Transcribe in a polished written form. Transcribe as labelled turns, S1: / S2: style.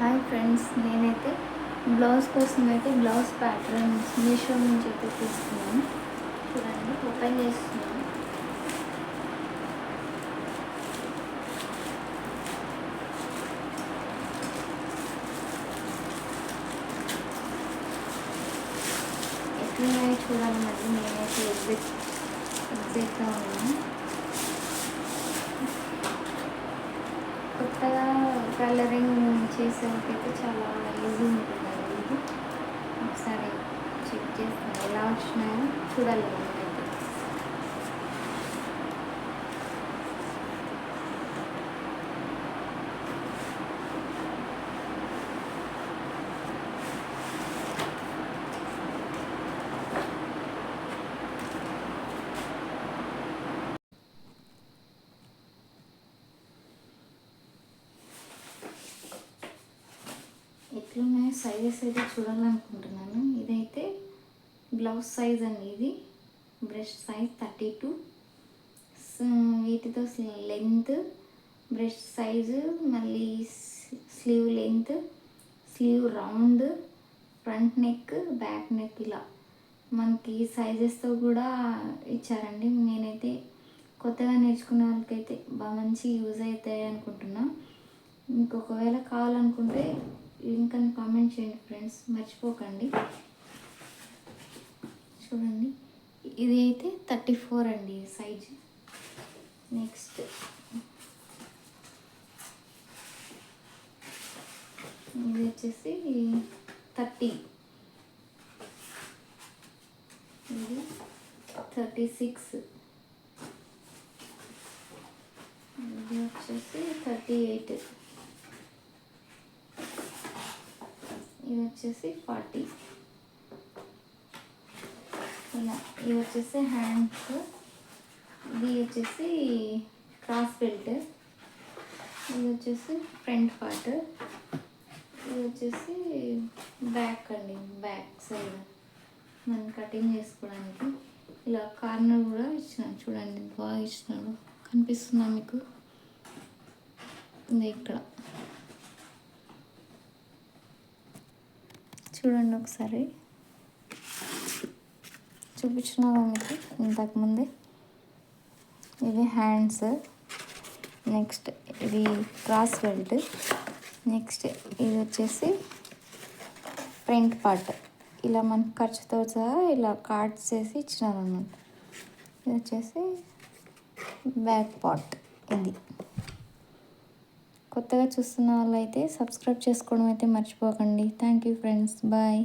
S1: Hi friends, నేనైతే blouse కోసం అయితే బ్లౌజ్ ప్యాటర్న్స్ మీషో నుంచి అయితే తీసుకున్నాను. చూడండి, ఓపెన్ చేస్తున్నాను. ఎట్లున్నాయో చూడాలి. మరి నేనైతే ఎగ్జాక్ట్గా ఉన్నాను. కొత్తగా కలరింగ్ చేసేవాళ్ళకైతే చాలా ఈజీ ఉంటుంది ఇది. ఒకసారి చెక్ చేస్తాను ఎలా వచ్చినాయో చూడాలి. నేనైతే ఎట్లున్నాయో సైజెస్ అయితే చూడాలనుకుంటున్నాను. ఇదైతే బ్లౌజ్ సైజ్ అండి. ఇది బ్రెస్ట్ సైజ్ 32. వీటితో లెంత్, బ్రెస్ట్ సైజు, మళ్ళీ sleeve length, slew round, front neck, back neck, ఇలా మనకి సైజెస్తో కూడా ఇచ్చారండి. నేనైతే కొత్తగా నేర్చుకునే వాళ్ళకైతే బాగా మంచి యూజ్ అవుతాయి అనుకుంటున్నా. ఇంకొకవేళ కావాలనుకుంటే లింక్ అని కామెంట్ చేయండి ఫ్రెండ్స్, మర్చిపోకండి. చూడండి, ఇది అయితే 34 అండి సైజ్. నెక్స్ట్ ఇది వచ్చేసి 30. ఇది 36. ఇది వచ్చేసి 38. ఇది వచ్చేసి 40. ఇలా ఇది వచ్చేసి హ్యాండ్స్. ఇది వచ్చేసి క్రాస్ బెల్ట్. ఇది వచ్చేసి ఫ్రంట్ పార్ట్. ఇది వచ్చేసి బ్యాక్ అండి, బ్యాక్ సైడ్ మనం కటింగ్ చేసుకోవడానికి. ఇలా కార్నర్ కూడా ఇచ్చినాను. చూడండి, బాగా ఇచ్చినాడు. కనిపిస్తుందా మీకు? ఇది ఇక్కడ చూడండి, ఒకసారి చూపించినాగా మీకు ఇంతకుముందే. ఇది హ్యాండ్స్. నెక్స్ట్ ఇది క్రాస్ బెల్ట్. నెక్స్ట్ ఇది వచ్చేసి ఫ్రంట్ పార్ట్. ఇలా మన ఖర్చుతో సహా ఇలా కార్డ్స్ చేసి ఇచ్చినారు అన్నమాట. ఇది వచ్చేసి బ్యాక్ పార్ట్. ఇది కొత్తగా చూస్తున్న వాళ్ళైతే సబ్స్క్రైబ్ చేసుకోవడం అయితే మర్చిపోకండి. Thank you friends, bye.